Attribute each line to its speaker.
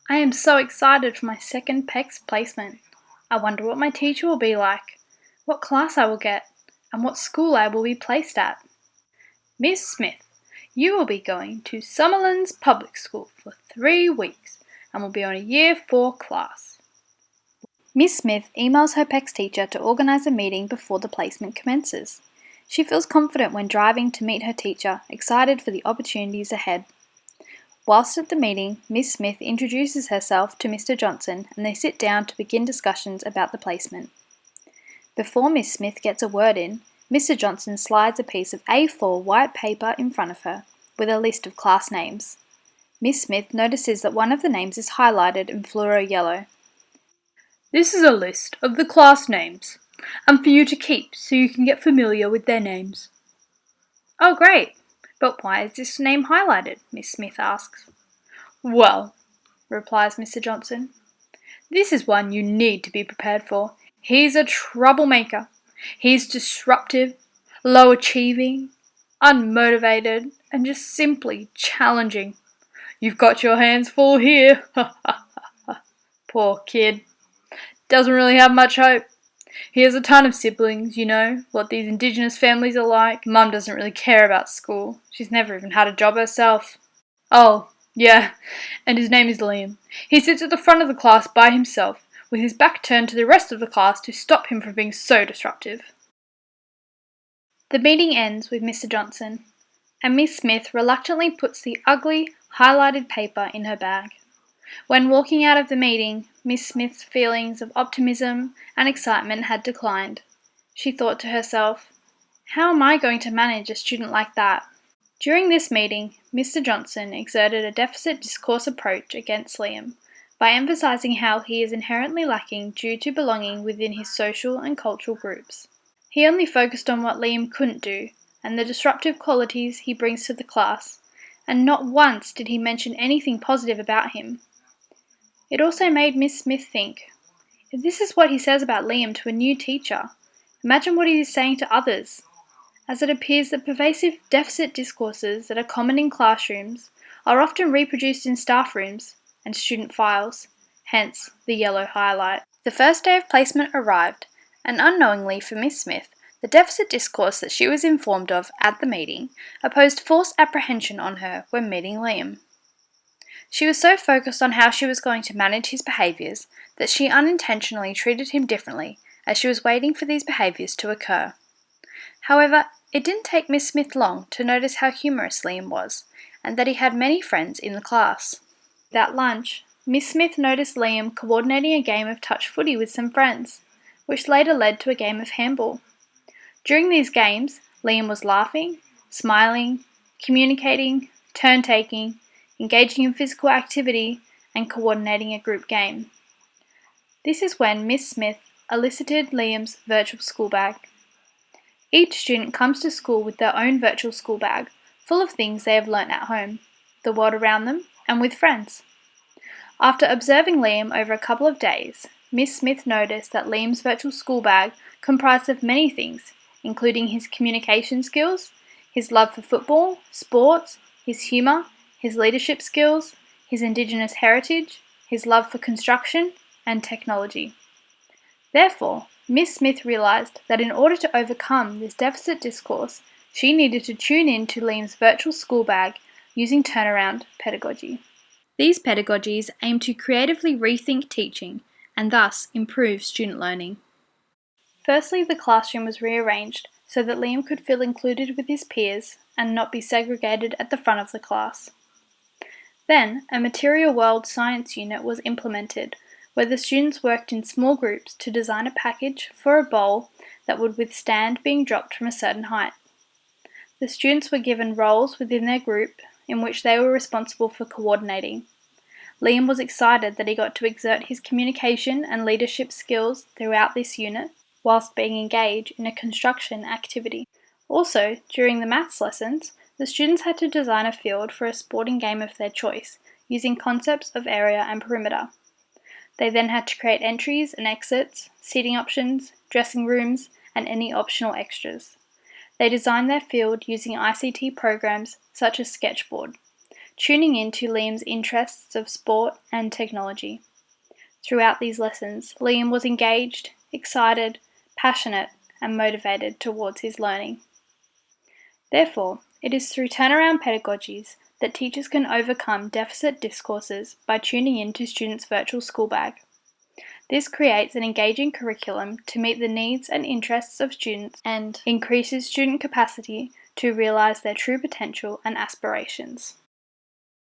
Speaker 1: I am so excited for my second PECS placement. I wonder what my teacher will be like, what class I will get, and what school I will be placed at. Miss Smith, you will be going to Summerlands Public School for 3 weeks and will be on a Year 4 class. Miss Smith emails her PECS teacher to organise a meeting before the placement commences. She feels confident when driving to meet her teacher, excited for the opportunities ahead. Whilst at the meeting, Miss Smith introduces herself to Mr. Johnson and they sit down to begin discussions about the placement. Before Miss Smith gets a word in, Mr. Johnson slides a piece of A4 white paper in front of her, with a list of class names. Miss Smith notices that one of the names is highlighted in fluoro yellow.
Speaker 2: This is a list of the class names, and for you to keep so you can get familiar with their names.
Speaker 1: Oh, great! But why is this name highlighted? Miss Smith asks.
Speaker 2: Well, replies Mr. Johnson, this is one you need to be prepared for. He's a troublemaker. He's disruptive, low achieving, unmotivated, and just simply challenging. You've got your hands full here. Poor kid. Doesn't really have much hope. He has a ton of siblings, you know, what these Indigenous families are like. Mum doesn't really care about school. She's never even had a job herself. Oh, yeah, and his name is Liam. He sits at the front of the class by himself, with his back turned to the rest of the class to stop him from being so disruptive.
Speaker 1: The meeting ends with Mr. Johnson, and Miss Smith reluctantly puts the ugly, highlighted paper in her bag. When walking out of the meeting, Miss Smith's feelings of optimism and excitement had declined. She thought to herself, how am I going to manage a student like that? During this meeting, Mr. Johnson exerted a deficit discourse approach against Liam by emphasising how he is inherently lacking due to belonging within his social and cultural groups. He only focused on what Liam couldn't do and the disruptive qualities he brings to the class, and not once did he mention anything positive about him. It also made Miss Smith think, if this is what he says about Liam to a new teacher, imagine what he is saying to others, as it appears that pervasive deficit discourses that are common in classrooms are often reproduced in staff rooms and student files, hence the yellow highlight. The first day of placement arrived, and unknowingly for Miss Smith, the deficit discourse that she was informed of at the meeting opposed forced apprehension on her when meeting Liam. She was so focused on how she was going to manage his behaviours that she unintentionally treated him differently as she was waiting for these behaviours to occur. However, it didn't take Miss Smith long to notice how humorous Liam was, and that he had many friends in the class. At lunch, Miss Smith noticed Liam coordinating a game of touch footy with some friends, which later led to a game of handball. During these games, Liam was laughing, smiling, communicating, turn-taking, engaging in physical activity, and coordinating a group game. This is when Miss Smith elicited Liam's virtual school bag. Each student comes to school with their own virtual school bag, full of things they have learnt at home, the world around them, and with friends. After observing Liam over a couple of days, Miss Smith noticed that Liam's virtual school bag comprised of many things, including his communication skills, his love for football, sports, his humour, his leadership skills, his Indigenous heritage, his love for construction, and technology. Therefore, Miss Smith realised that in order to overcome this deficit discourse, she needed to tune in to Liam's virtual school bag using turnaround pedagogy. These pedagogies aim to creatively rethink teaching and thus improve student learning. Firstly, the classroom was rearranged so that Liam could feel included with his peers and not be segregated at the front of the class. Then, a material world science unit was implemented, where the students worked in small groups to design a package for a bowl that would withstand being dropped from a certain height. The students were given roles within their group in which they were responsible for coordinating. Liam was excited that he got to exert his communication and leadership skills throughout this unit, whilst being engaged in a construction activity. Also, during the maths lessons, the students had to design a field for a sporting game of their choice, using concepts of area and perimeter. They then had to create entries and exits, seating options, dressing rooms, and any optional extras. They designed their field using ICT programs such as Sketchboard. tuning in to Liam's interests of sport and technology. Throughout these lessons, Liam was engaged, excited, passionate, and motivated towards his learning. Therefore, it is through turnaround pedagogies that teachers can overcome deficit discourses by tuning in to students' virtual school bag. This creates an engaging curriculum to meet the needs and interests of students and increases student capacity to realise their true potential and aspirations.